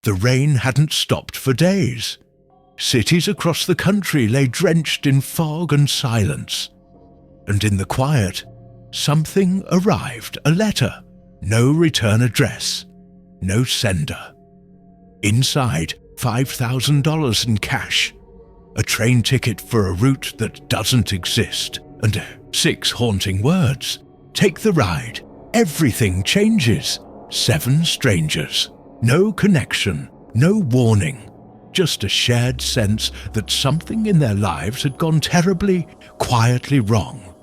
The rain hadn't stopped for days. Cities across the country lay drenched in fog and silence. And in the quiet, something arrived, a letter. No return address, no sender. Inside, $5,000 in cash, a train ticket for a route that doesn't exist, and 6 haunting words. Take the ride. Everything changes. 7 strangers. No connection, no warning. Just a shared sense that something in their lives had gone terribly, quietly wrong.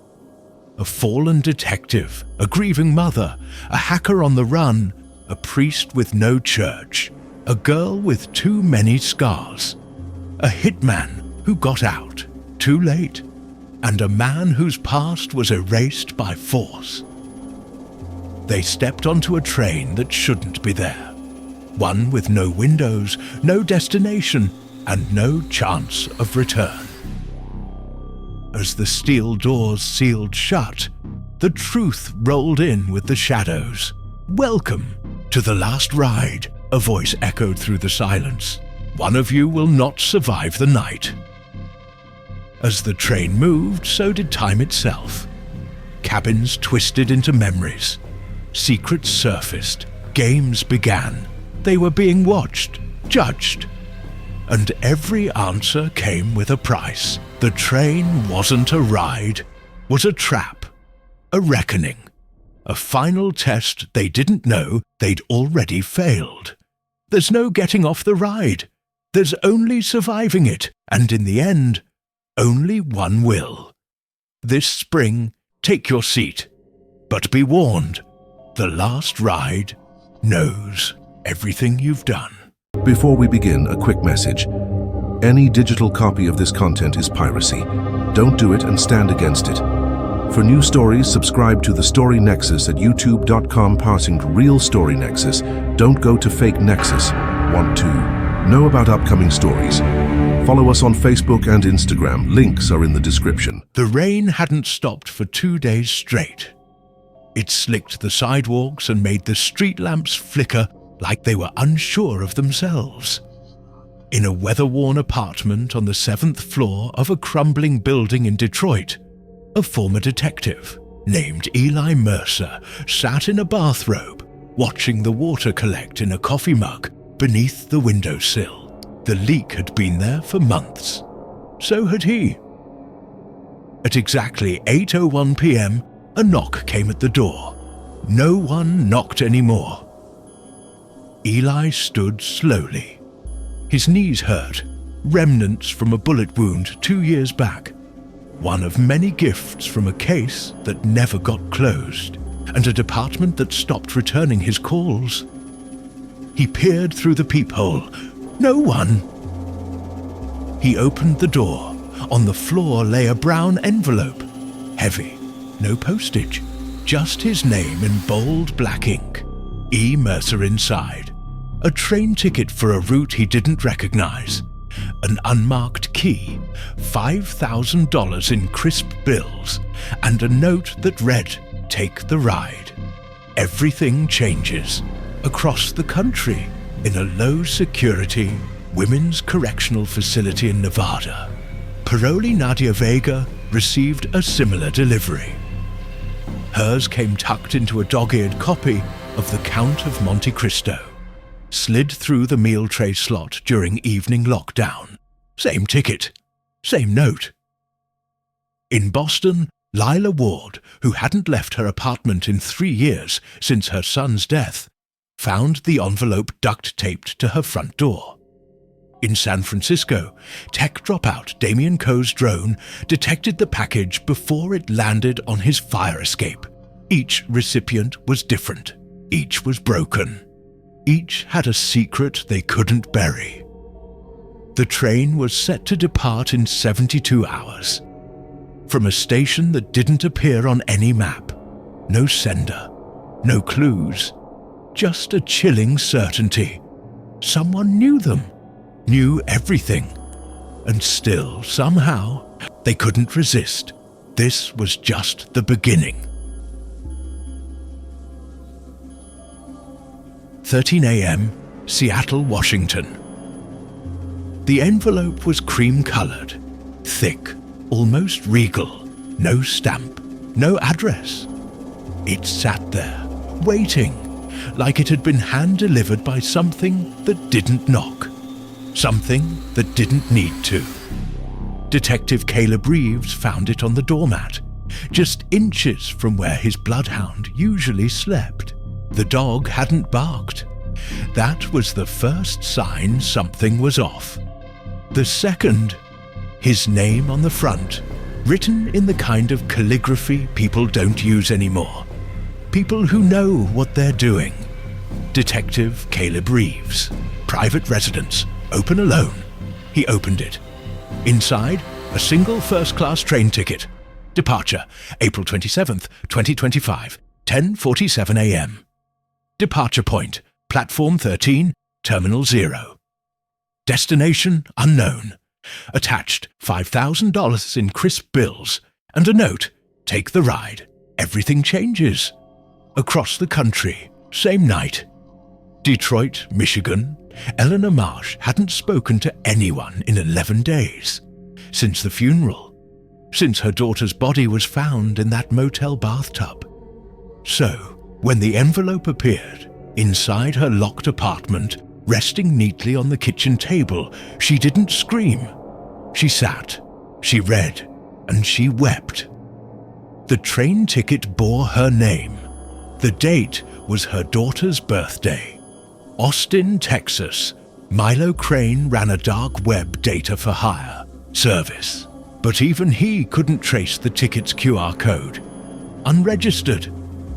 A fallen detective, a grieving mother, a hacker on the run, a priest with no church, a girl with too many scars, a hitman who got out too late, and a man whose past was erased by force. They stepped onto a train that shouldn't be there. One with no windows, no destination, and no chance of return. As the steel doors sealed shut, the truth rolled in with the shadows. "Welcome to the last ride," a voice echoed through the silence. "One of you will not survive the night." As the train moved, so did time itself. Cabins twisted into memories. Secrets surfaced. Games began. They were being watched, judged. And every answer came with a price. The train wasn't a ride, was a trap, a reckoning, a final test they didn't know they'd already failed. There's no getting off the ride. There's only surviving it, and in the end, only one will. This spring, take your seat, but be warned, the last ride knows everything you've done. Before we begin, a quick message. Any digital copy of this content is piracy. Don't do it and stand against it. For new stories, subscribe to the Story Nexus at youtube.com passing to Real Story Nexus. Don't go to fake Nexus. Want to know about upcoming stories? Follow us on Facebook and Instagram. Links are in the description. The rain hadn't stopped for 2 days straight. It slicked the sidewalks and made the street lamps flicker like they were unsure of themselves. In a weather-worn apartment on the 7th floor of a crumbling building in Detroit, a former detective named Eli Mercer sat in a bathrobe, watching the water collect in a coffee mug beneath the windowsill. The leak had been there for months. So had he. At exactly 8:01 p.m., a knock came at the door. No one knocked anymore. Eli stood slowly. His knees hurt, remnants from a bullet wound 2 years back. One of many gifts from a case that never got closed, and a department that stopped returning his calls. He peered through the peephole. No one. He opened the door. On the floor lay a brown envelope. Heavy. No postage. Just his name in bold black ink. E. Mercer inside. A train ticket for a route he didn't recognize. An unmarked key. $5,000 in crisp bills. And a note that read, "Take the ride." Everything changes. Across the country, in a low-security women's correctional facility in Nevada, parolee Nadia Vega received a similar delivery. Hers came tucked into a dog-eared copy of The Count of Monte Cristo, slid through the meal tray slot during evening lockdown. Same ticket, same note. In Boston, Lila Ward, who hadn't left her apartment in 3 years since her son's death, found the envelope duct-taped to her front door. In San Francisco, tech dropout Damien Coe's drone detected the package before it landed on his fire escape. Each recipient was different. Each was broken. Each had a secret they couldn't bury. The train was set to depart in 72 hours. From a station that didn't appear on any map. No sender. No clues. Just a chilling certainty. Someone knew them. Knew everything. And still, somehow, they couldn't resist. This was just the beginning. 13 a.m., Seattle, Washington. The envelope was cream-colored, thick, almost regal, no stamp, no address. It sat there, waiting, like it had been hand-delivered by something that didn't knock, something that didn't need to. Detective Caleb Reeves found it on the doormat, just inches from where his bloodhound usually slept. The dog hadn't barked. That was the first sign something was off. The second, his name on the front, written in the kind of calligraphy people don't use anymore. People who know what they're doing. Detective Caleb Reeves. Private residence. Open alone. He opened it. Inside, a single first-class train ticket. Departure, April 27th, 2025, 10:47 a.m. Departure point, Platform 13, Terminal 0. Destination unknown. Attached $5,000 in crisp bills and a note, take the ride. Everything changes. Across the country, same night. Detroit, Michigan. Eleanor Marsh hadn't spoken to anyone in 11 days. Since the funeral. Since her daughter's body was found in that motel bathtub. So, when the envelope appeared, inside her locked apartment, resting neatly on the kitchen table, she didn't scream. She sat, she read, and she wept. The train ticket bore her name. The date was her daughter's birthday. Austin, Texas. Milo Crane ran a dark web data for hire service, but even he couldn't trace the ticket's QR code. Unregistered,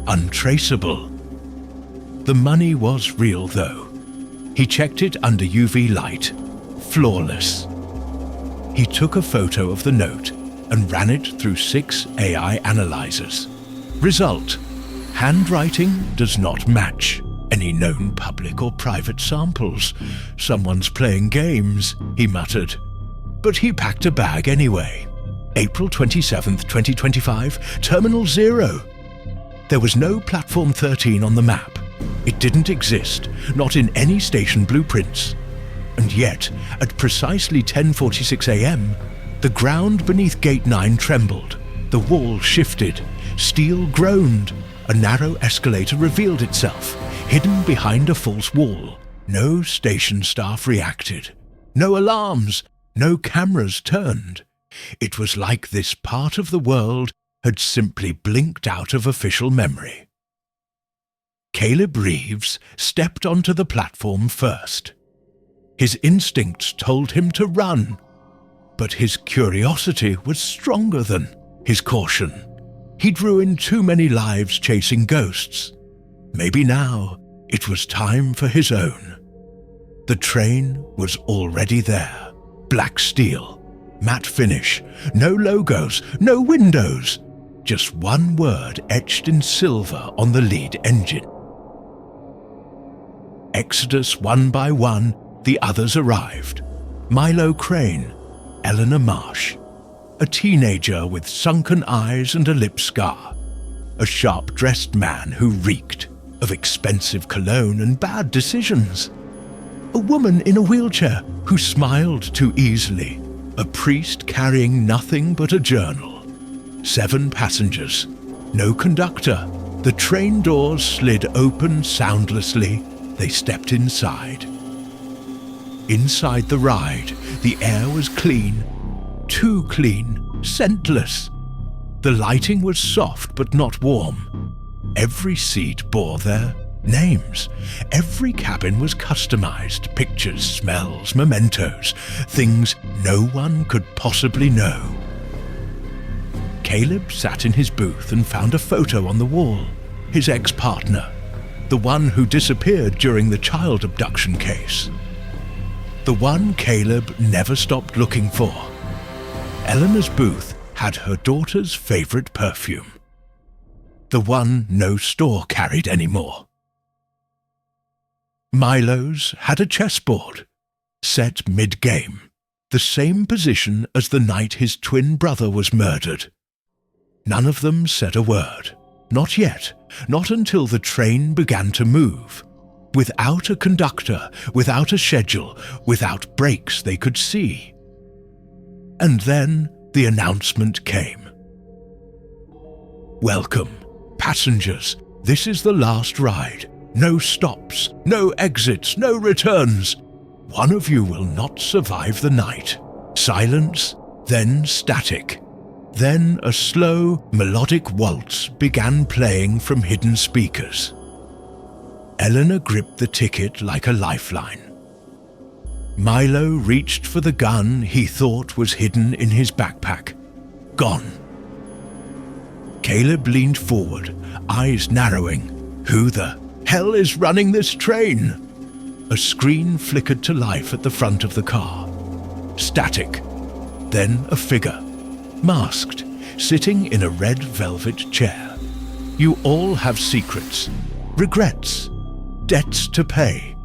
untraceable. The money was real though. He checked it under UV light. Flawless. He took a photo of the note and ran it through 6 AI analyzers. Result: handwriting does not match any known public or private samples. Someone's playing games, he muttered. But he packed a bag anyway. April 27th, 2025, Terminal 0. There was no Platform 13 on the map. It didn't exist, not in any station blueprints. And yet, at precisely 10:46 a.m., the ground beneath Gate 9 trembled, the wall shifted, steel groaned, a narrow escalator revealed itself, hidden behind a false wall. No station staff reacted. No alarms, no cameras turned. It was like this part of the world had simply blinked out of official memory. Caleb Reeves stepped onto the platform first. His instincts told him to run, but his curiosity was stronger than his caution. He'd ruined too many lives chasing ghosts. Maybe now it was time for his own. The train was already there. Black steel, matte finish, no logos, no windows. Just one word etched in silver on the lead engine. Exodus one by one, the others arrived. Milo Crane, Eleanor Marsh, a teenager with sunken eyes and a lip scar, a sharp-dressed man who reeked of expensive cologne and bad decisions, a woman in a wheelchair who smiled too easily, a priest carrying nothing but a journal, 7 passengers, no conductor. The train doors slid open soundlessly. They stepped inside. Inside the ride, the air was clean, too clean, scentless. The lighting was soft but not warm. Every seat bore their names. Every cabin was customized. Pictures, smells, mementos, things no one could possibly know. Caleb sat in his booth and found a photo on the wall. His ex-partner. The one who disappeared during the child abduction case. The one Caleb never stopped looking for. Eleanor's booth had her daughter's favorite perfume. The one no store carried anymore. Milo's had a chessboard, set mid-game, the same position as the night his twin brother was murdered. None of them said a word. Not yet, not until the train began to move. without a conductor, without a schedule, without breaks they could see. And then the announcement came. Welcome, passengers. This is the last ride. No stops, no exits, no returns. One of you will not survive the night. Silence, then static. Then a slow, melodic waltz began playing from hidden speakers. Eleanor gripped the ticket like a lifeline. Milo reached for the gun he thought was hidden in his backpack. Gone. Caleb leaned forward, eyes narrowing. Who the hell is running this train? A screen flickered to life at the front of the car. Static. Then a figure, masked, sitting in a red velvet chair. You all have secrets, regrets, debts to pay.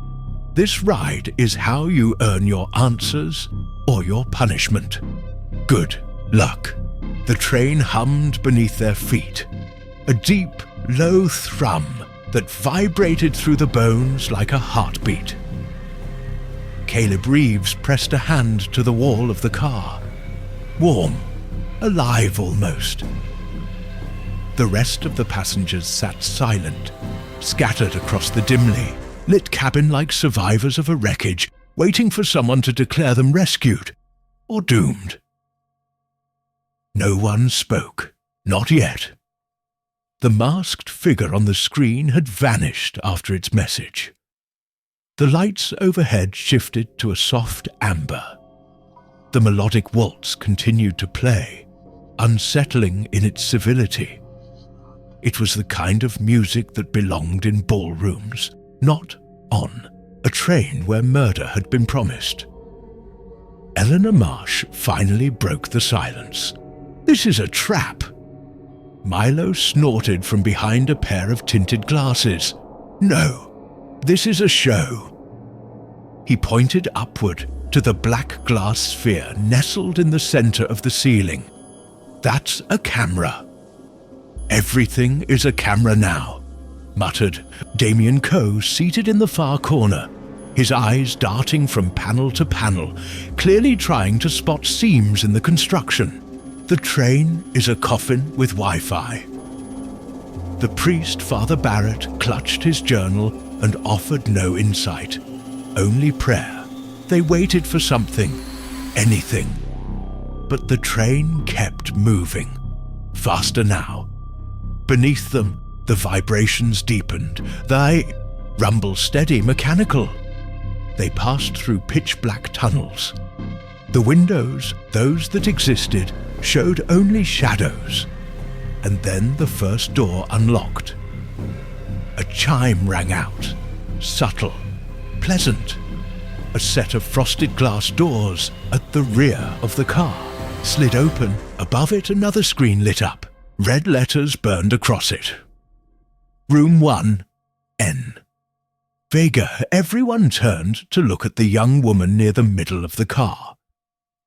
This ride is how you earn your answers or your punishment. Good luck. The train hummed beneath their feet. A deep, low thrum that vibrated through the bones like a heartbeat. Caleb Reeves pressed a hand to the wall of the car. Warm, alive almost. The rest of the passengers sat silent, scattered across the dimly lit cabin like survivors of a wreckage, waiting for someone to declare them rescued or doomed. No one spoke, not yet. The masked figure on the screen had vanished after its message. The lights overhead shifted to a soft amber. The melodic waltz continued to play, unsettling in its civility. It was the kind of music that belonged in ballrooms, not on a train where murder had been promised. Eleanor Marsh finally broke the silence. This is a trap. Milo snorted from behind a pair of tinted glasses. No, this is a show. He pointed upward to the black glass sphere nestled in the center of the ceiling. That's a camera. Everything is a camera now, muttered Damien Coe, seated in the far corner, his eyes darting from panel to panel, clearly trying to spot seams in the construction. The train is a coffin with Wi-Fi. The priest, Father Barrett, clutched his journal and offered no insight, only prayer. They waited for something, anything. But the train kept moving, faster now. Beneath them, the vibrations deepened. They rumble steady, mechanical. They passed through pitch-black tunnels. The windows, those that existed, showed only shadows. And then the first door unlocked. A chime rang out, subtle, pleasant. A set of frosted glass doors at the rear of the car slid open. Above it, another screen lit up. Red letters burned across it. Room 1, N. Vega. Everyone turned to look at the young woman near the middle of the car.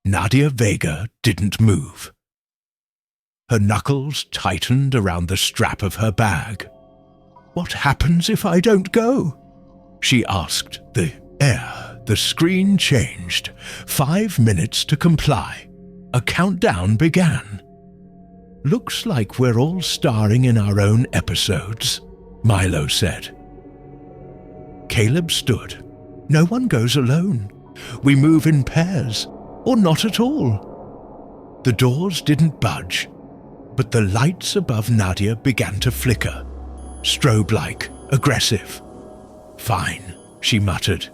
Nadia Vega didn't move. Her knuckles tightened around the strap of her bag. What happens if I don't go? She asked. The screen changed. 5 minutes to comply. A countdown began. Looks like we're all starring in our own episodes, Milo said. Caleb stood. No one goes alone. We move in pairs, or not at all. The doors didn't budge, but the lights above Nadia began to flicker, strobe-like, aggressive. Fine, she muttered.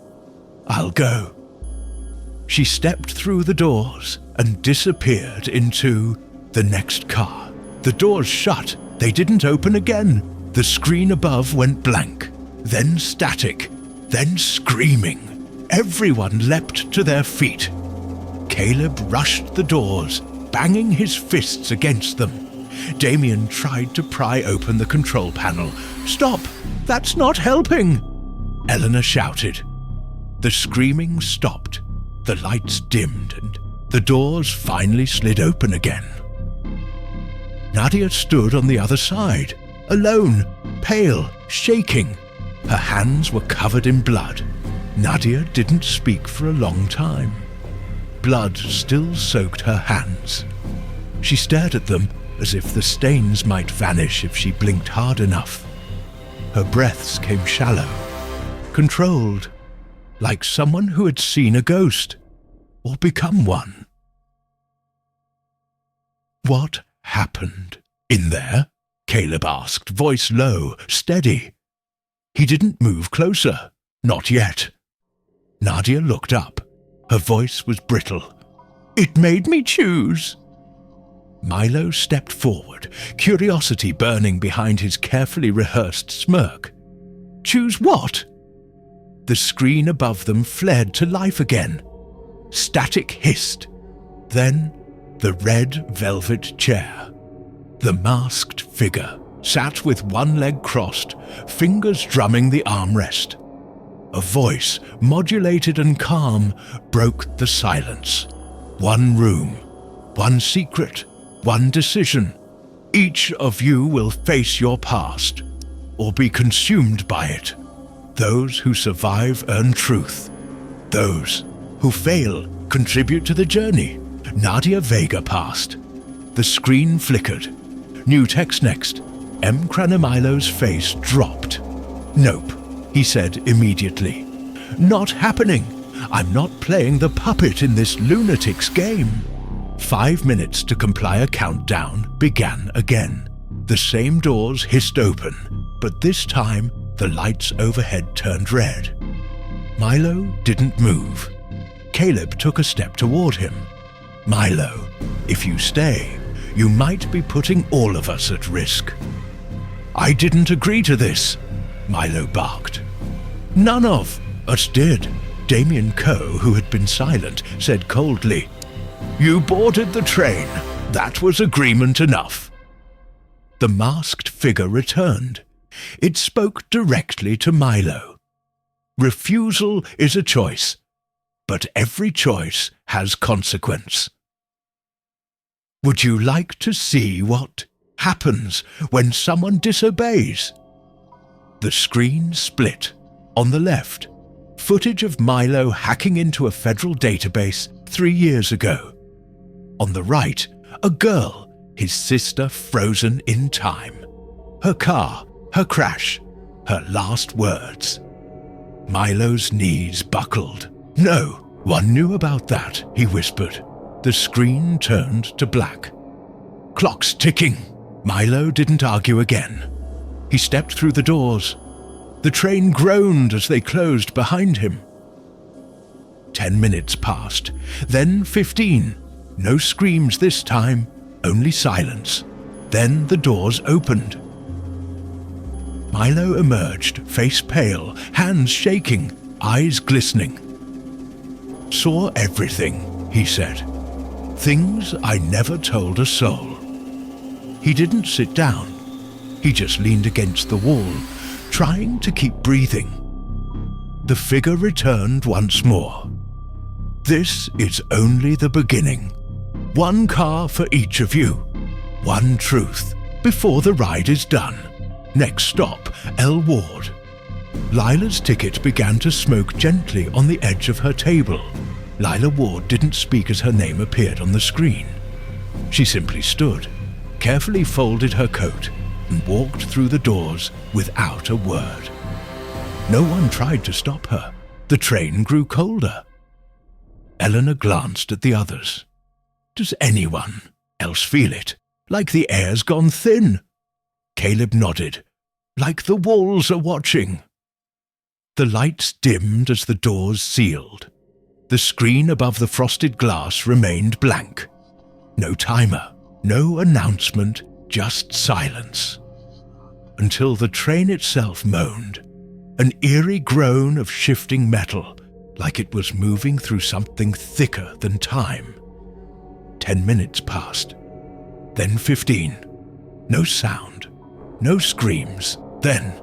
I'll go. She stepped through the doors and disappeared into the next car. The doors shut. They didn't open again. The screen above went blank, then static, then screaming. Everyone leapt to their feet. Caleb rushed the doors, banging his fists against them. Damien tried to pry open the control panel. Stop! That's not helping! Eleanor shouted. The screaming stopped. The lights dimmed and the doors finally slid open again. Nadia stood on the other side, alone, pale, shaking. Her hands were covered in blood. Nadia didn't speak for a long time. Blood still soaked her hands. She stared at them as if the stains might vanish if she blinked hard enough. Her breaths came shallow, controlled, like someone who had seen a ghost, or become one. "What happened in there?" Caleb asked, voice low, steady. He didn't move closer, not yet. Nadia looked up. Her voice was brittle. "It made me choose." Milo stepped forward, curiosity burning behind his carefully rehearsed smirk. "Choose what?" The screen above them fled to life again. Static hissed. Then the red velvet chair. The masked figure sat with one leg crossed, fingers drumming the armrest. A voice, modulated and calm, broke the silence. One room, one secret, one decision. Each of you will face your past, or be consumed by it. Those who survive earn truth. Those who fail contribute to the journey. Nadia Vega passed. The screen flickered. New text next. M. Cranamilo's face dropped. "Nope," he said immediately. "Not happening. I'm not playing the puppet in this lunatic's game." 5 minutes to comply a countdown began again. The same doors hissed open, but this time the lights overhead turned red. Milo didn't move. Caleb took a step toward him. "Milo, if you stay, you might be putting all of us at risk." "I didn't agree to this," Milo barked. "None of us did," Damien Coe, who had been silent, said coldly. "You boarded the train. That was agreement enough." The masked figure returned. It spoke directly to Milo. "Refusal is a choice, but every choice has consequence. Would you like to see what happens when someone disobeys?" The screen split. On the left, footage of Milo hacking into a federal database 3 years ago. On the right, a girl, his sister frozen in time. Her car, her crash, her last words. Milo's knees buckled. "No, one knew about that," he whispered. The screen turned to black. "Clock's ticking." Milo didn't argue again. He stepped through the doors. The train groaned as they closed behind him. 10 minutes passed, then 15. No screams this time, only silence. Then the doors opened. Milo emerged, face pale, hands shaking, eyes glistening. "Saw everything," he said. "Things I never told a soul." He didn't sit down. He just leaned against the wall, trying to keep breathing. The figure returned once more. "This is only the beginning. One car for each of you. One truth before the ride is done. Next stop, L Ward." Lila's ticket began to smoke gently on the edge of her table. Lila Ward didn't speak as her name appeared on the screen. She simply stood, carefully folded her coat, and walked through the doors without a word. No one tried to stop her. The train grew colder. Eleanor glanced at the others. "Does anyone else feel it? Like the air's gone thin?" Caleb nodded. "Like the walls are watching." The lights dimmed as the doors sealed. The screen above the frosted glass remained blank. No timer, no announcement, just silence. Until the train itself moaned, an eerie groan of shifting metal, like it was moving through something thicker than time. 10 minutes passed, then 15. No sound, no screams. Then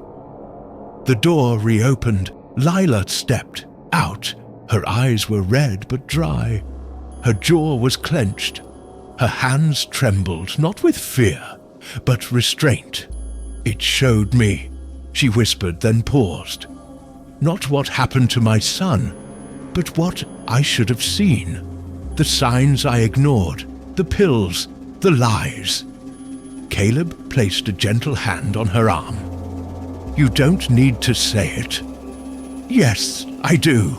the door reopened. Lila stepped out. Her eyes were red but dry. Her jaw was clenched. Her hands trembled, not with fear, but restraint. "It showed me," she whispered, then paused. Not what happened to my son, but what I should have seen. The signs I ignored, the pills, the lies. Caleb placed a gentle hand on her arm. You don't need to say it. Yes, I do,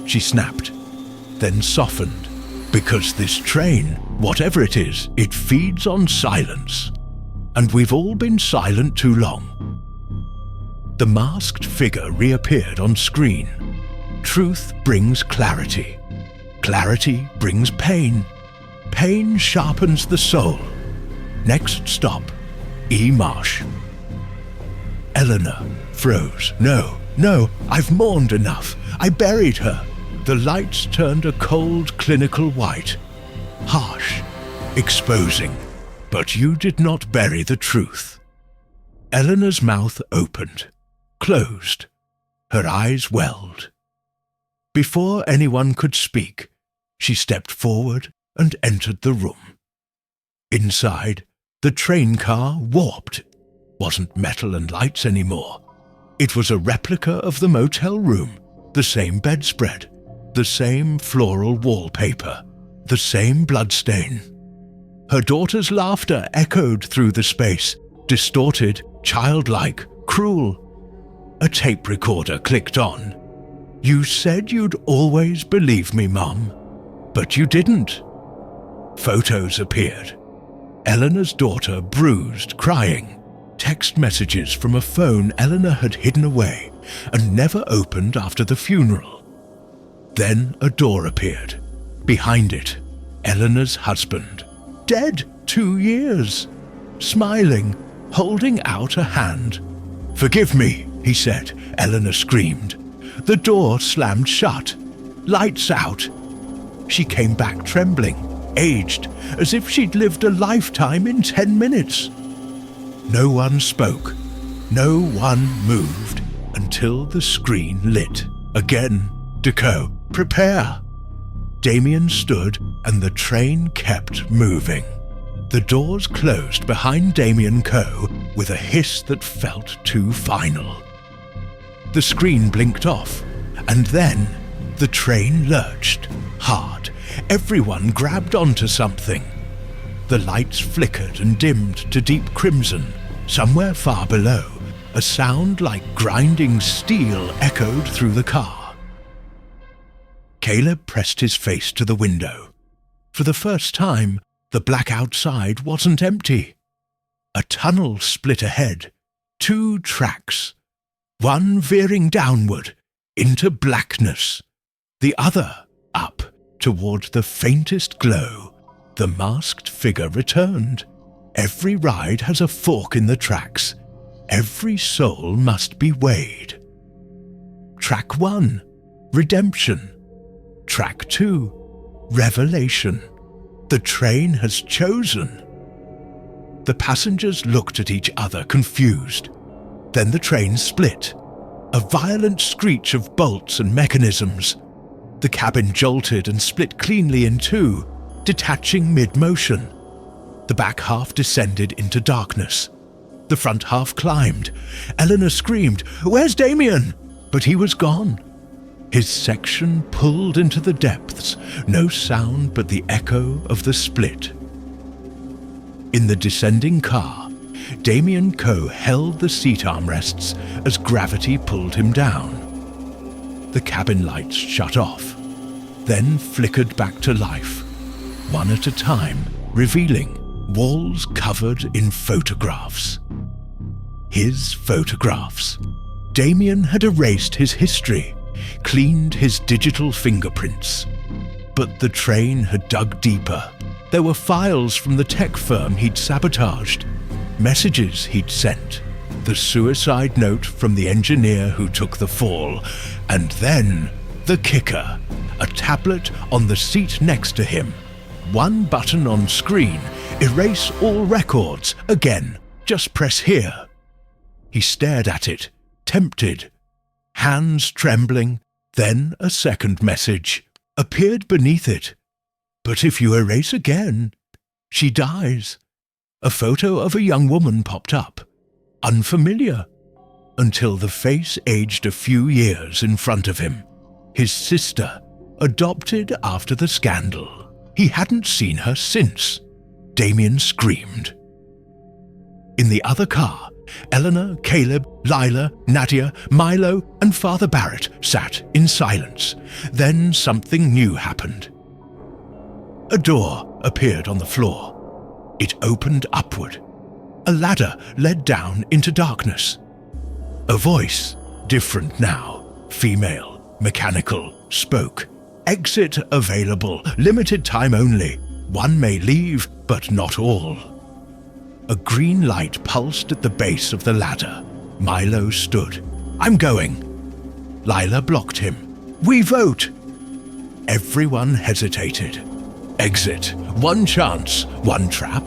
she snapped, then softened. Because this train, whatever it is, it feeds on silence. And we've all been silent too long. The masked figure reappeared on screen. Truth brings clarity. Clarity brings pain. Pain sharpens the soul. Next stop, E. Marsh. Eleanor froze. No, I've mourned enough. I buried her. The lights turned a cold, clinical white. Harsh, exposing. But you did not bury the truth. Eleanor's mouth opened, closed. Her eyes welled. Before anyone could speak, she stepped forward and entered the room. Inside, the train car warped. Wasn't metal and lights anymore. It was a replica of the motel room, the same bedspread, the same floral wallpaper, the same bloodstain. Her daughter's laughter echoed through the space, distorted, childlike, cruel. A tape recorder clicked on. You said you'd always believe me, Mum, but you didn't. Photos appeared. Eleanor's daughter bruised, crying. Text messages from a phone Eleanor had hidden away and never opened after the funeral. Then a door appeared. Behind it, Eleanor's husband, dead 2 years, smiling, holding out a hand. Forgive me, he said. Eleanor screamed. The door slammed shut. Lights out. She came back trembling, aged, as if she'd lived a lifetime in 10 minutes. No one spoke. No one moved until the screen lit. Again, Deco, prepare. Damien stood and the train kept moving. The doors closed behind Damien Coe with a hiss that felt too final. The screen blinked off, and then the train lurched, hard. Everyone grabbed onto something. The lights flickered and dimmed to deep crimson. Somewhere far below, a sound like grinding steel echoed through the car. Caleb pressed his face to the window. For the first time, the black outside wasn't empty. A tunnel split ahead, 2 tracks, one veering downward into blackness, the other up toward the faintest glow. The masked figure returned. Every ride has a fork in the tracks. Every soul must be weighed. Track 1, redemption. Track 2, revelation. The train has chosen. The passengers looked at each other, confused. Then the train split. A violent screech of bolts and mechanisms. The cabin jolted and split cleanly in 2, detaching mid-motion. The back half descended into darkness. The front half climbed. Eleanor screamed, "Where's Damien?" But he was gone. His section pulled into the depths, no sound but the echo of the split. In the descending car, Damien Coe held the seat armrests as gravity pulled him down. The cabin lights shut off, then flickered back to life, one at a time, revealing walls covered in photographs. His photographs. Damien had erased his history, cleaned his digital fingerprints. But the train had dug deeper. There were files from the tech firm he'd sabotaged, messages he'd sent, the suicide note from the engineer who took the fall, and then the kicker, a tablet on the seat next to him. One button on screen, erase all records. Again, just press here. He stared at it, tempted. Hands trembling, then a second message appeared beneath it. But if you erase again, she dies. A photo of a young woman popped up. Unfamiliar. until the face aged a few years in front of him. His sister, adopted after the scandal. He hadn't seen her since. Damien screamed. In the other car, Eleanor, Caleb, Lila, Nadia, Milo, and Father Barrett sat in silence. Then something new happened. A door appeared on the floor. It opened upward. A ladder led down into darkness. A voice, different now, female, mechanical, spoke. Exit available, limited time only. One may leave, but not all. A green light pulsed at the base of the ladder. Milo stood. I'm going. Lila blocked him. We vote. Everyone hesitated. Exit. One chance, one trap.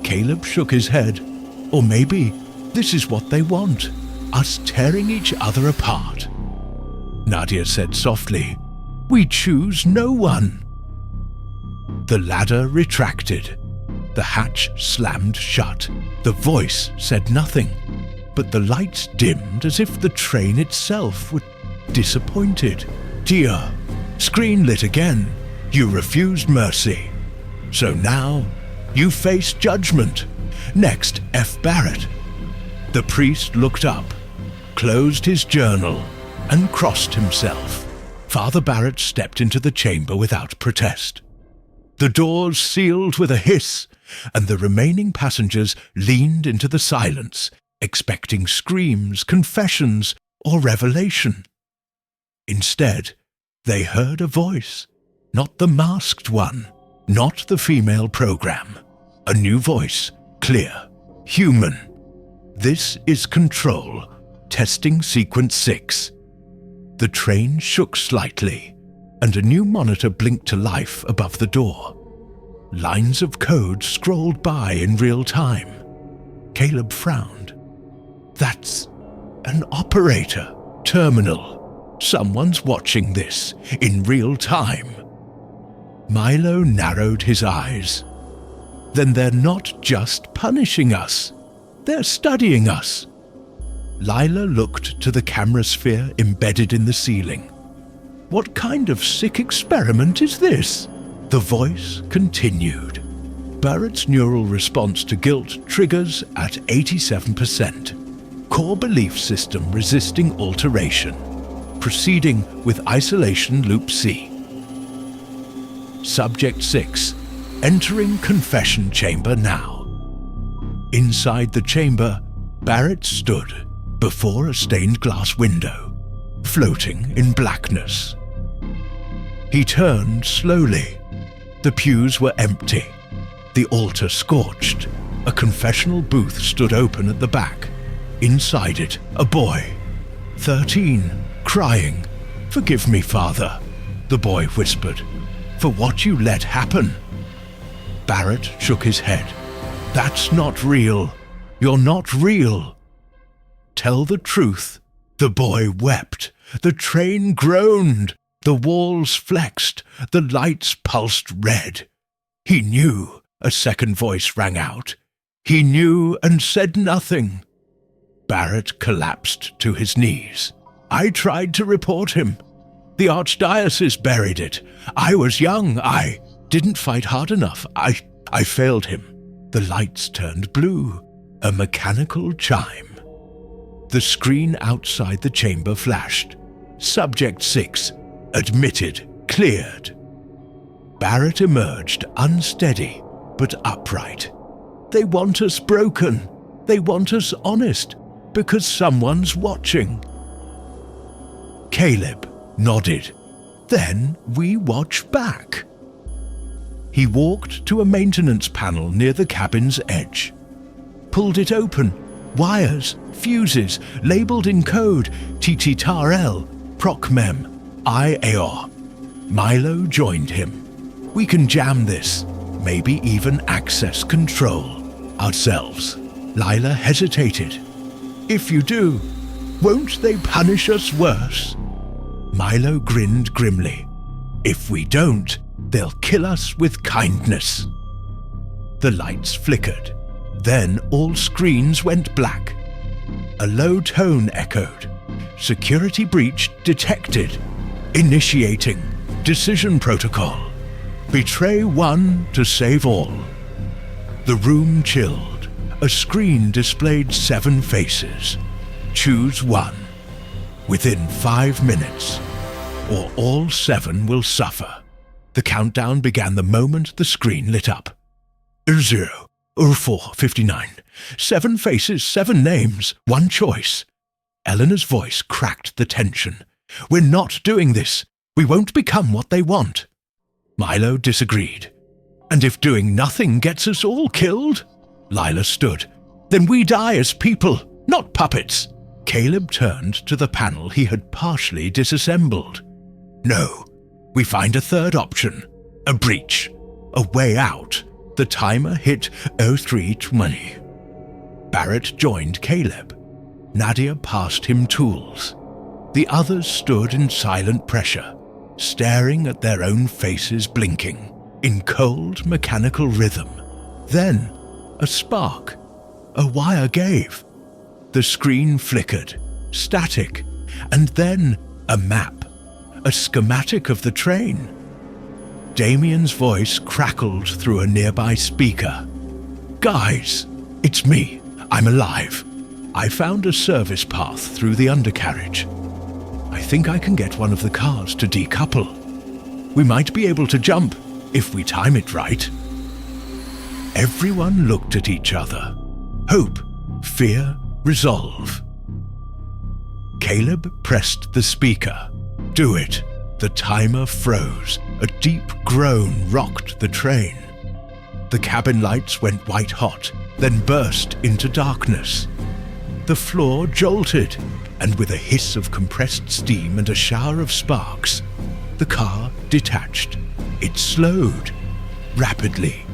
Caleb shook his head. Or maybe this is what they want, us tearing each other apart. Nadia said softly, we choose no one. The ladder retracted. The hatch slammed shut. The voice said nothing, but the lights dimmed as if the train itself were disappointed. Dear, screen lit again. You refused mercy. So now you face judgment. Next, F. Barrett. The priest looked up, closed his journal, and crossed himself. Father Barrett stepped into the chamber without protest. The doors sealed with a hiss, and the remaining passengers leaned into the silence, expecting screams, confessions, or revelation. Instead, they heard a voice, not the masked one, not the female program. A new voice, clear, human. This is Control, testing sequence 6. The train shook slightly, and a new monitor blinked to life above the door. Lines of code scrolled by in real time. Caleb frowned. That's an operator terminal. Someone's watching this in real time. Milo narrowed his eyes. Then they're not just punishing us. They're studying us. Lila looked to the camera sphere embedded in the ceiling. What kind of sick experiment is this? The voice continued. Barrett's neural response to guilt triggers at 87%. Core belief system resisting alteration. Proceeding with isolation loop C. Subject 6. Entering confession chamber now. Inside the chamber, Barrett stood before a stained glass window, floating in blackness. He turned slowly. The pews were empty, the altar scorched. A confessional booth stood open at the back. Inside it, a boy, 13, crying. Forgive me, Father, the boy whispered, for what you let happen. Barrett shook his head. That's not real. You're not real. Tell the truth. The boy wept. The train groaned. The walls flexed. The lights pulsed red. He knew, a second voice rang out. He knew and said nothing. Barrett collapsed to his knees. I tried to report him. The archdiocese buried it. I was young. I didn't fight hard enough. I failed him. The lights turned blue. A mechanical chime. The screen outside the chamber flashed. Subject 6. Admitted. Cleared. Barrett emerged unsteady, but upright. They want us broken. They want us honest, because someone's watching. Caleb nodded. Then we watch back. He walked to a maintenance panel near the cabin's edge. Pulled it open. Wires, fuses, labeled in code TTTARL, PROCMEM, IAOR. Milo joined him. We can jam this, maybe even access control ourselves. Lila hesitated. If you do, won't they punish us worse? Milo grinned grimly. If we don't, they'll kill us with kindness. The lights flickered. Then all screens went black. A low tone echoed. Security breach detected. Initiating decision protocol. Betray one to save all. The room chilled. A screen displayed 7 faces. Choose one. Within 5 minutes, or all 7 will suffer. The countdown began the moment the screen lit up. 0, 4, 59. 7 faces, 7 names, 1 choice. Eleanor's voice cracked the tension. We're not doing this. We won't become what they want. Milo disagreed. And if doing nothing gets us all killed? Lila stood. Then we die as people, not puppets. Caleb turned to the panel he had partially disassembled. No, we find a third option. A breach. A way out. The timer hit 0320. Barrett joined Caleb. Nadia passed him tools. The others stood in silent pressure, staring at their own faces blinking, in cold mechanical rhythm. Then, a spark. A wire gave. The screen flickered, static, and then a map, a schematic of the train. Damien's voice crackled through a nearby speaker. Guys, it's me. I'm alive. I found a service path through the undercarriage. I think I can get one of the cars to decouple. We might be able to jump, if we time it right. Everyone looked at each other. Hope, fear, resolve. Caleb pressed the speaker. Do it. The timer froze. A deep groan rocked the train. The cabin lights went white hot, then burst into darkness. The floor jolted, and with a hiss of compressed steam and a shower of sparks, the car detached. It slowed, rapidly,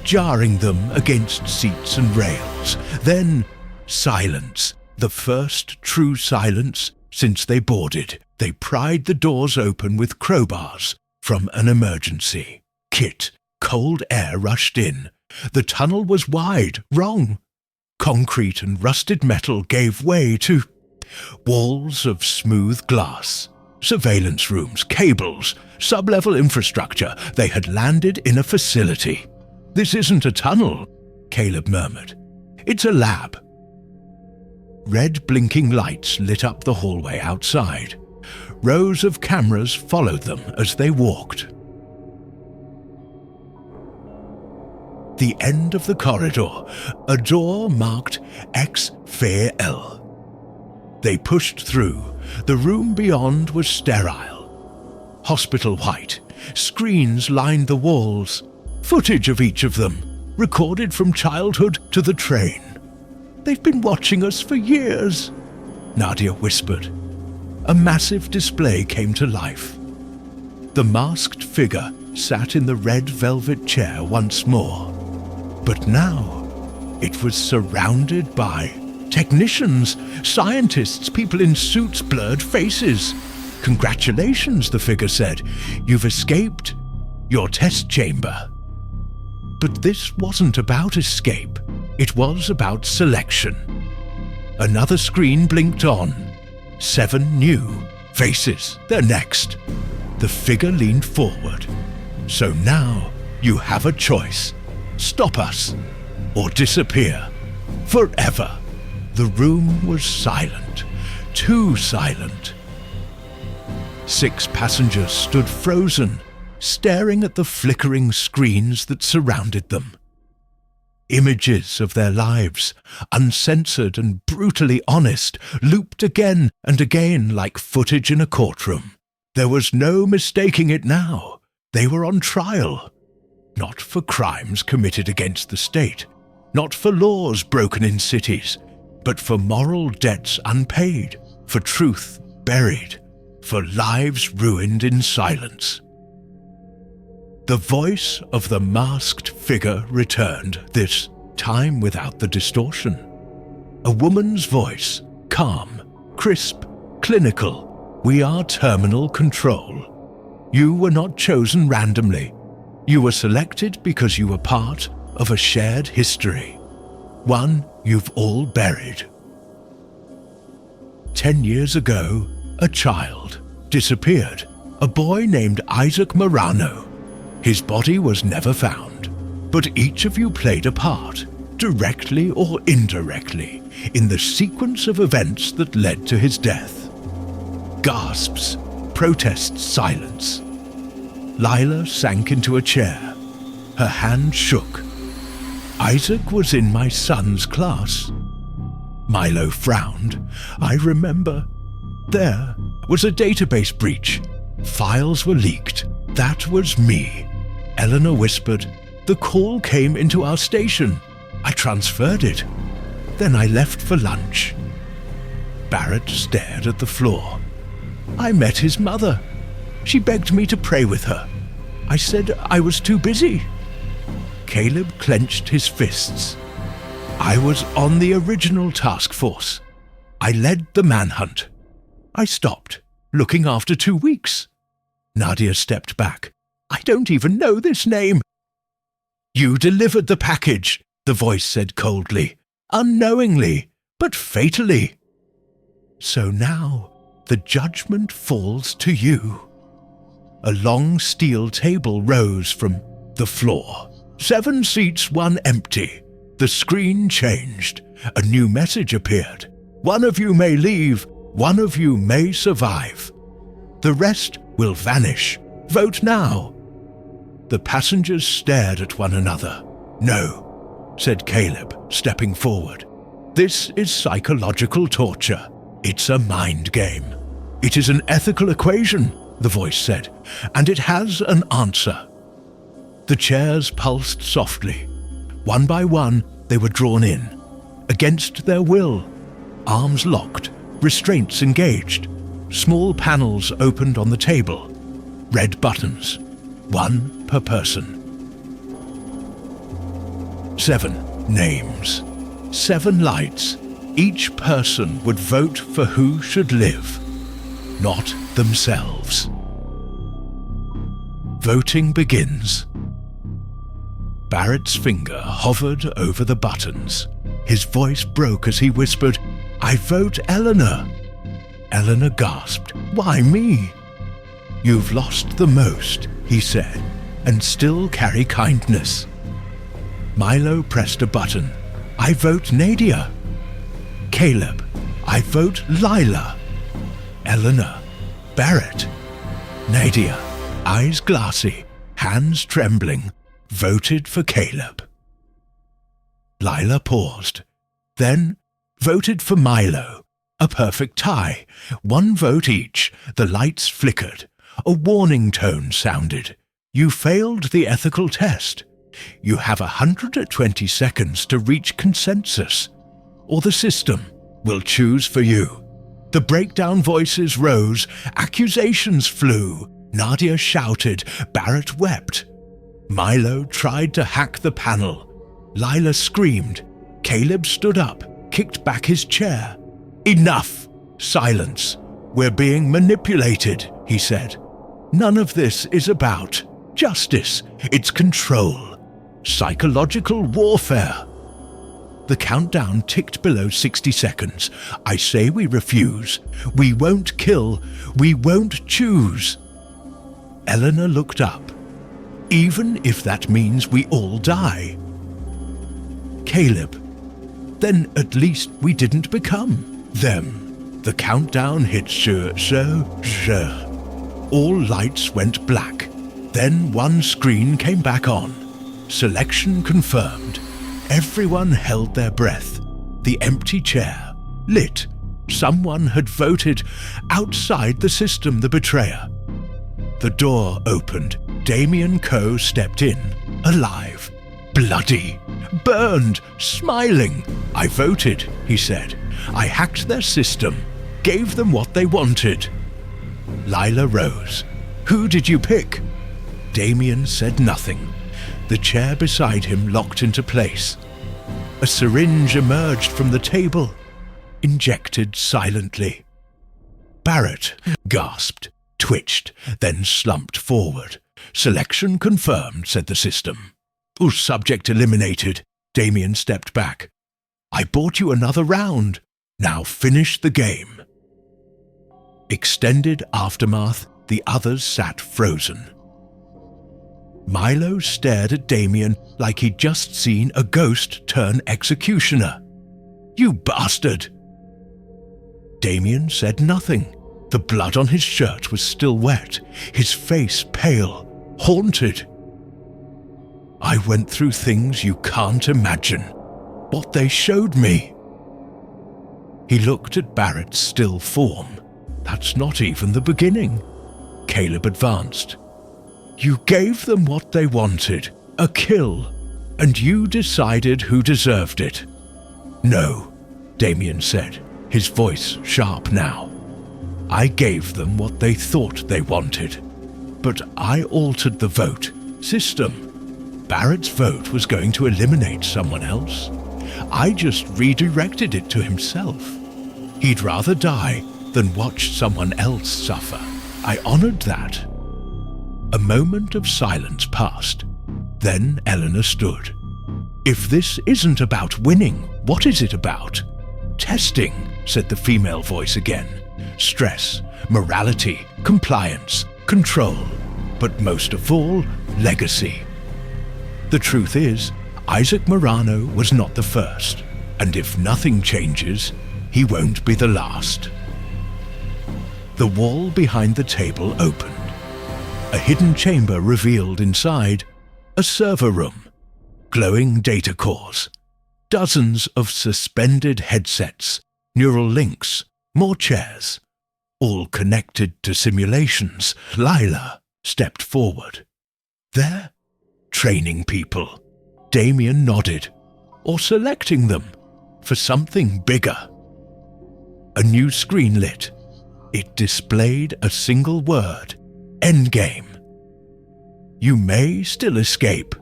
jarring them against seats and rails. Then, silence, the first true silence since they boarded. They pried the doors open with crowbars from an emergency. Kit, cold air rushed in. The tunnel was wide, wrong. Concrete and rusted metal gave way to walls of smooth glass. Surveillance rooms, cables, sub-level infrastructure. They had landed in a facility. This isn't a tunnel, Caleb murmured. It's a lab. Red blinking lights lit up the hallway outside. Rows of cameras followed them as they walked. The end of the corridor, a door marked X-Fair-L. They pushed through. The room beyond was sterile. Hospital white. Screens lined the walls. Footage of each of them, recorded from childhood to the train. They've been watching us for years, Nadia whispered. A massive display came to life. The masked figure sat in the red velvet chair once more. But now, it was surrounded by technicians, scientists, people in suits, blurred faces. Congratulations, the figure said. You've escaped your test chamber. But this wasn't about escape. It was about selection. Another screen blinked on. 7 new faces. They're next. The figure leaned forward. So now you have a choice. Stop us or disappear. Forever. The room was silent. Too silent. 6 passengers stood frozen, staring at the flickering screens that surrounded them. Images of their lives, uncensored and brutally honest, looped again and again like footage in a courtroom. There was no mistaking it now. They were on trial. Not for crimes committed against the state, not for laws broken in cities, but for moral debts unpaid, for truth buried, for lives ruined in silence. The voice of the masked figure returned, this time without the distortion. A woman's voice, calm, crisp, clinical. We are terminal control. You were not chosen randomly. You were selected because you were part of a shared history, one you've all buried. 10 years ago, a child disappeared, a boy named Isaac Morano. His body was never found, but each of you played a part, directly or indirectly, in the sequence of events that led to his death. Gasps, protests, silence. Lila sank into a chair. Her hand shook. Isaac was in my son's class. Milo frowned. I remember. There was a database breach. Files were leaked. That was me. Eleanor whispered. The call came into our station. I transferred it. Then I left for lunch. Barrett stared at the floor. I met his mother. She begged me to pray with her. I said I was too busy. Caleb clenched his fists. I was on the original task force. I led the manhunt. I stopped, looking after 2 weeks. Nadia stepped back. I don't even know this name. You delivered the package, the voice said coldly. Unknowingly, but fatally. So now the judgment falls to you. A long steel table rose from the floor. 7 seats, 1 empty. The screen changed. A new message appeared. One of you may leave, one of you may survive. The rest will vanish. Vote now. The passengers stared at one another. No, said Caleb, stepping forward. This is psychological torture. It's a mind game. It is an ethical equation, the voice said, and it has an answer. The chairs pulsed softly. One by one, they were drawn in, against their will. Arms locked, restraints engaged. Small panels opened on the table. Red buttons, 1 per person. 7 names, 7 lights. Each person would vote for who should live, not themselves. Voting begins. Barrett's finger hovered over the buttons. His voice broke as he whispered, I vote Eleanor. Eleanor gasped, Why me? You've lost the most, he said, and still carry kindness. Milo pressed a button. I vote Nadia. Caleb, I vote Lila. Eleanor, Barrett. Nadia, eyes glassy, hands trembling, voted for Caleb. Lila paused, then voted for Milo. A perfect tie, 1 vote each. The lights flickered. A warning tone sounded. You failed the ethical test. You have 120 seconds to reach consensus, or the system will choose for you. The breakdown voices rose, accusations flew. Nadia shouted, Barrett wept. Milo tried to hack the panel. Lila screamed. Caleb stood up, kicked back his chair. Enough! Silence. We're being manipulated, he said. None of this is about justice. It's control. Psychological warfare. The countdown ticked below 60 seconds. I say we refuse. We won't kill. We won't choose. Eleanor looked up. Even if that means we all die. Caleb. Then at least we didn't become them. The countdown hit sure. All lights went black. Then 1 screen came back on. Selection confirmed. Everyone held their breath. The empty chair, lit. Someone had voted outside the system, the betrayer. The door opened. Damien Coe stepped in, alive, bloody, burned, smiling. I voted, he said. I hacked their system, gave them what they wanted. Lila rose. Who did you pick? Damien said nothing. The chair beside him locked into place. A syringe emerged from the table, injected silently. Barrett gasped, twitched, then slumped forward. Selection confirmed, said the system. Subject eliminated. Damien stepped back. I bought you another round. Now finish the game. Extended aftermath, the others sat frozen. Milo stared at Damien like he'd just seen a ghost turn executioner. "You bastard!" Damien said nothing. The blood on his shirt was still wet, his face pale, haunted. "I went through things you can't imagine. What they showed me." He looked at Barrett's still form. "That's not even the beginning." Caleb advanced. "You gave them what they wanted, a kill, and you decided who deserved it." "No," Damien said, his voice sharp now. "I gave them what they thought they wanted, but I altered the vote system. Barrett's vote was going to eliminate someone else. I just redirected it to himself. He'd rather die than watch someone else suffer. I honored that." A moment of silence passed. Then Eleanor stood. "If this isn't about winning, what is it about?" "Testing," said the female voice again. "Stress, morality, compliance, control, but most of all, legacy. The truth is, Isaac Morano was not the first, and if nothing changes, he won't be the last." The wall behind the table opened. A hidden chamber revealed inside, a server room, glowing data cores, dozens of suspended headsets, neural links, more chairs, all connected to simulations. Lila stepped forward. "They're training people." Damien nodded. "Or selecting them for something bigger." A new screen lit. It displayed a single word: Endgame. "You may still escape,"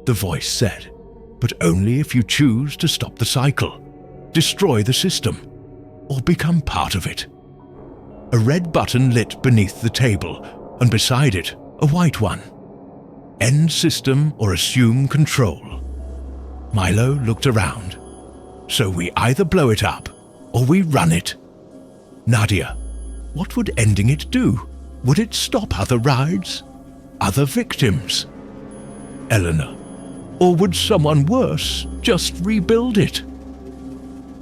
the voice said, "but only if you choose to stop the cycle, destroy the system, or become part of it." A red button lit beneath the table, and beside it, a white one. End system or assume control. Milo looked around. "So we either blow it up, or we run it." "Nadia, what would ending it do? Would it stop other rides? Other victims?" "Eleanor, or would someone worse just rebuild it?"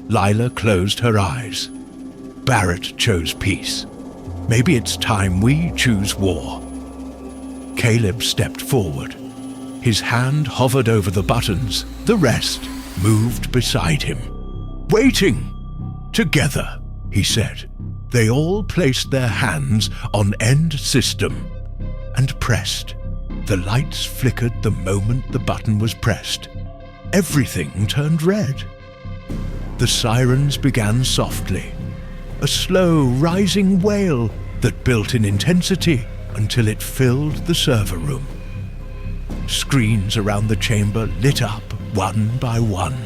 Lila closed her eyes. "Barrett chose peace. Maybe it's time we choose war." Caleb stepped forward. His hand hovered over the buttons. The rest moved beside him. "Waiting! Together," he said. They all placed their hands on end system and pressed. The lights flickered the moment the button was pressed. Everything turned red. The sirens began softly, a slow rising wail that built in intensity until it filled the server room. Screens around the chamber lit up one by one,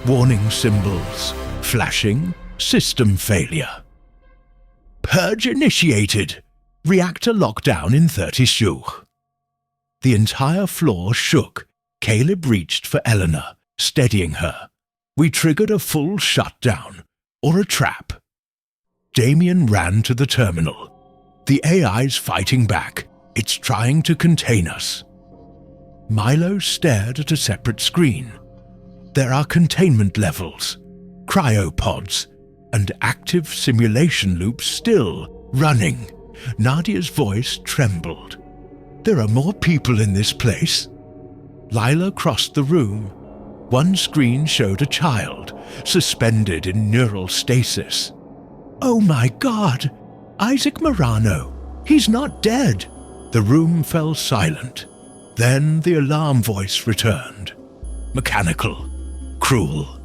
warning symbols flashing, system failure. "Purge initiated. Reactor lockdown in 30 seconds." The entire floor shook. Caleb reached for Eleanor, steadying her. "We triggered a full shutdown, or a trap." Damien ran to the terminal. "The AI's fighting back. It's trying to contain us." Milo stared at a separate screen. "There are containment levels, cryopods, and active simulation loops still running." Nadia's voice trembled. "There are more people in this place." Lila crossed the room. One screen showed a child, suspended in neural stasis. "Oh my God! Isaac Morano! He's not dead!" The room fell silent. Then the alarm voice returned. Mechanical, cruel,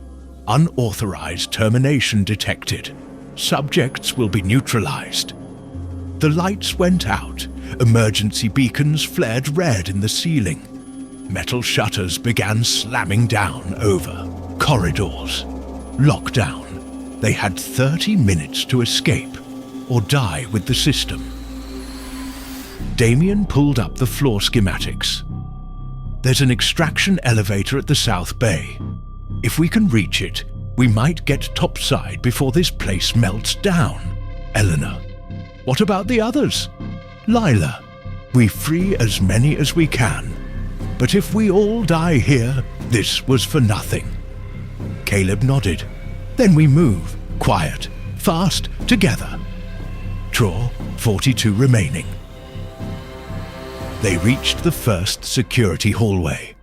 unauthorized termination detected. Subjects will be neutralized. The lights went out. Emergency beacons flared red in the ceiling. Metal shutters began slamming down over corridors. Lockdown. They had 30 minutes to escape or die with the system. Damien pulled up the floor schematics. "There's an extraction elevator at the South Bay. If we can reach it, we might get topside before this place melts down." "Eleanor, What about the others? Lila, we free as many as we can. But if we all die here, this was for nothing. Caleb nodded. Then we move, quiet, fast, together. Draw 42 remaining. They reached the first security hallway.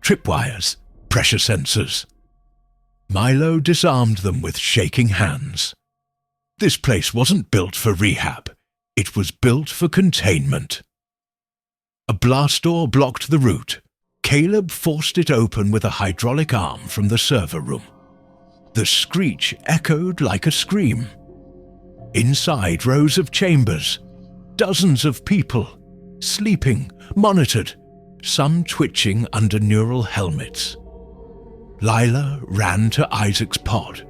Tripwires, pressure sensors. Milo disarmed them with shaking hands. This place wasn't built for rehab. It was built for containment. A blast door blocked the route. Caleb forced it open with a hydraulic arm from the server room. The screech echoed like a scream. Inside, rows of chambers. Dozens of people. Sleeping, monitored. Some twitching under neural helmets. Lila ran to Isaac's pod.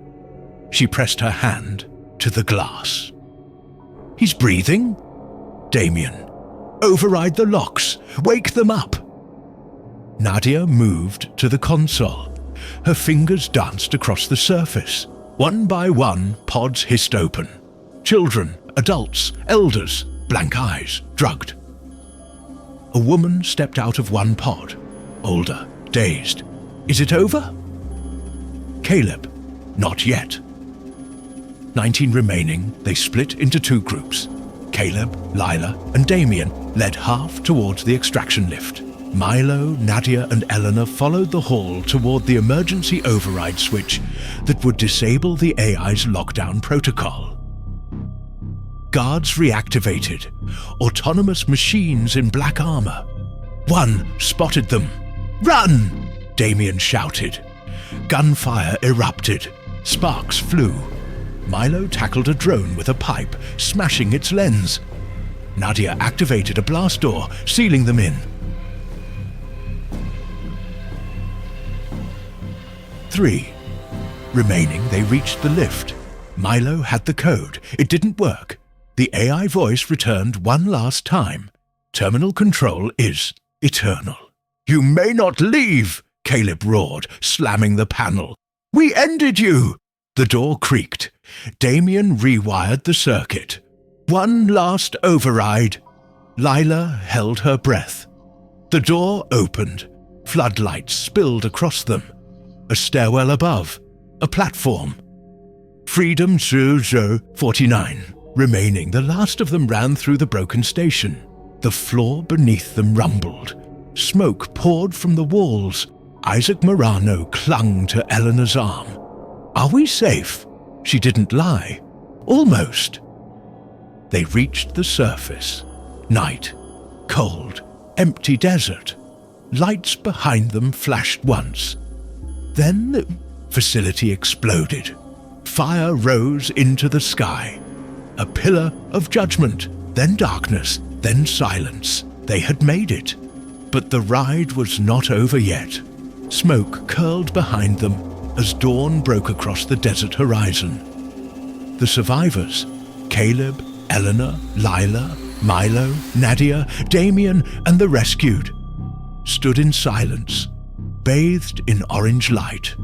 She pressed her hand to the glass. He's breathing? Damien, override the locks. Wake them up. Nadia moved to the console. Her fingers danced across the surface. One by one, pods hissed open. Children, adults, elders, blank eyes, drugged. A woman stepped out of one pod, older, dazed. Is it over? Caleb, not yet. 19 remaining, they split into two groups. Caleb, Lila, and Damien led half towards the extraction lift. Milo, Nadia, and Eleanor followed the hall toward the emergency override switch that would disable the AI's lockdown protocol. Guards reactivated, autonomous machines in black armor. One spotted them. Run! Damien shouted. Gunfire erupted. Sparks flew. Milo tackled a drone with a pipe, smashing its lens. Nadia activated a blast door, sealing them in. 3 remaining, they reached the lift. Milo had the code. It didn't work. The AI voice returned one last time. Terminal control is eternal. You may not leave, Caleb roared, slamming the panel. We ended you! The door creaked. Damien rewired the circuit. One last override. Lila held her breath. The door opened. Floodlights spilled across them. A stairwell above. A platform. Freedom 0049. Remaining, the last of them ran through the broken station. The floor beneath them rumbled. Smoke poured from the walls. Isaac Morano clung to Eleanor's arm. Are we safe? She didn't lie. Almost. They reached the surface. Night. Cold. Empty desert. Lights behind them flashed once. Then the facility exploded. Fire rose into the sky. A pillar of judgment, then darkness, then silence. They had made it. But the ride was not over yet. Smoke curled behind them as dawn broke across the desert horizon. The survivors, Caleb, Eleanor, Lila, Milo, Nadia, Damien, and the rescued, stood in silence, bathed in orange light.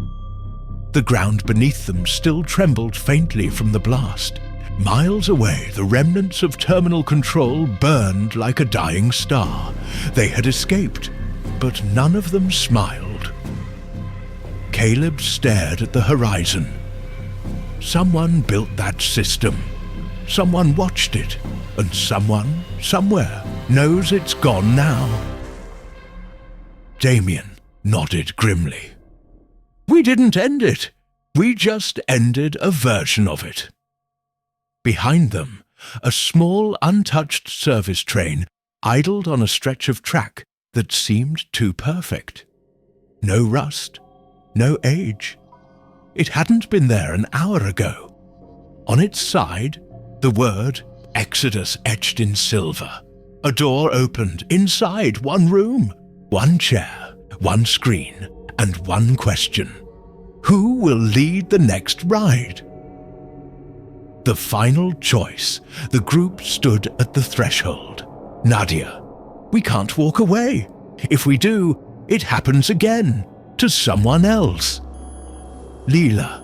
The ground beneath them still trembled faintly from the blast. Miles away, the remnants of terminal control burned like a dying star. They had escaped, but none of them smiled. Caleb stared at the horizon. Someone built that system. Someone watched it, and someone, somewhere, knows it's gone now. Damien nodded grimly. We didn't end it. We just ended a version of it. Behind them, a small, untouched service train idled on a stretch of track that seemed too perfect. No rust, no age. It hadn't been there an hour ago. On its side, the word Exodus etched in silver. A door opened. Inside, one room, one chair, one screen, and one question. Who will lead the next ride? The final choice. The group stood at the threshold. Nadia, we can't walk away. If we do, it happens again, to someone else. Leela,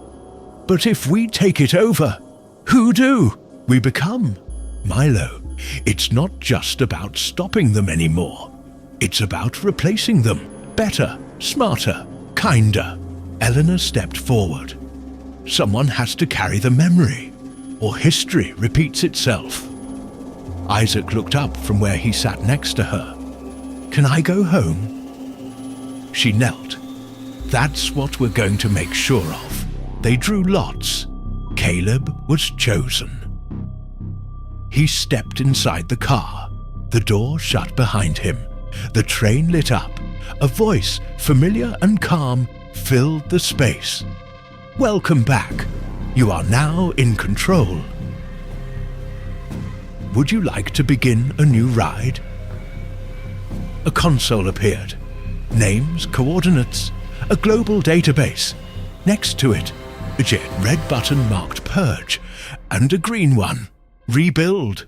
but if we take it over, who do we become? Milo, it's not just about stopping them anymore. It's about replacing them. Better, smarter, kinder. Eleanor stepped forward. Someone has to carry the memory, or history repeats itself. Isaac looked up from where he sat next to her. Can I go home? She knelt. That's what we're going to make sure of. They drew lots. Caleb was chosen. He stepped inside the car. The door shut behind him. The train lit up. A voice, familiar and calm, filled the space. Welcome back. You are now in control. Would you like to begin a new ride? A console appeared. Names, coordinates, a global database. Next to it, a jet red button marked Purge, and a green one, Rebuild.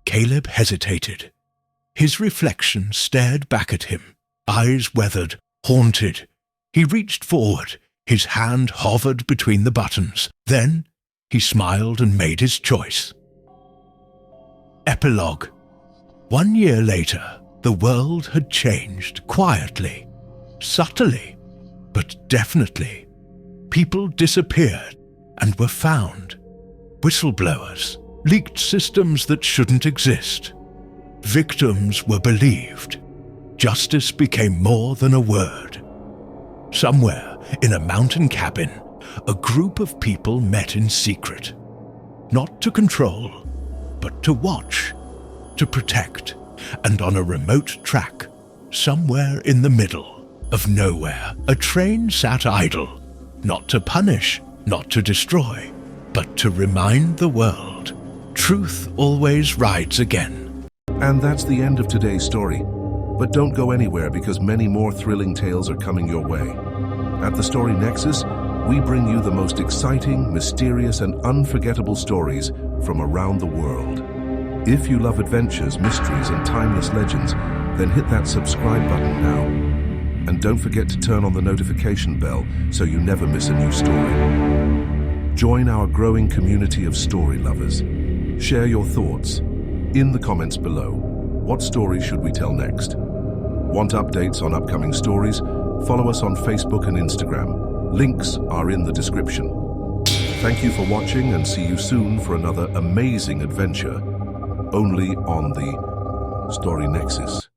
Caleb hesitated. His reflection stared back at him, eyes weathered, haunted. He reached forward, his hand hovered between the buttons. Then he smiled and made his choice. Epilogue. 1 year later, the world had changed quietly, subtly, but definitely. People disappeared and were found. Whistleblowers leaked systems that shouldn't exist. Victims were believed. Justice became more than a word. Somewhere in a mountain cabin, a group of people met in secret. Not to control, but to watch, to protect, and on a remote track, somewhere in the middle of nowhere, a train sat idle, not to punish, not to destroy, but to remind the world, truth always rides again. And that's the end of today's story. But don't go anywhere because many more thrilling tales are coming your way. At the Story Nexus, we bring you the most exciting, mysterious, and unforgettable stories from around the world. If you love adventures, mysteries, and timeless legends, then hit that subscribe button now. And don't forget to turn on the notification bell so you never miss a new story. Join our growing community of story lovers. Share your thoughts in the comments below. What story should we tell next? Want updates on upcoming stories? Follow us on Facebook and Instagram. Links are in the description. Thank you for watching and see you soon for another amazing adventure only on the Story Nexus.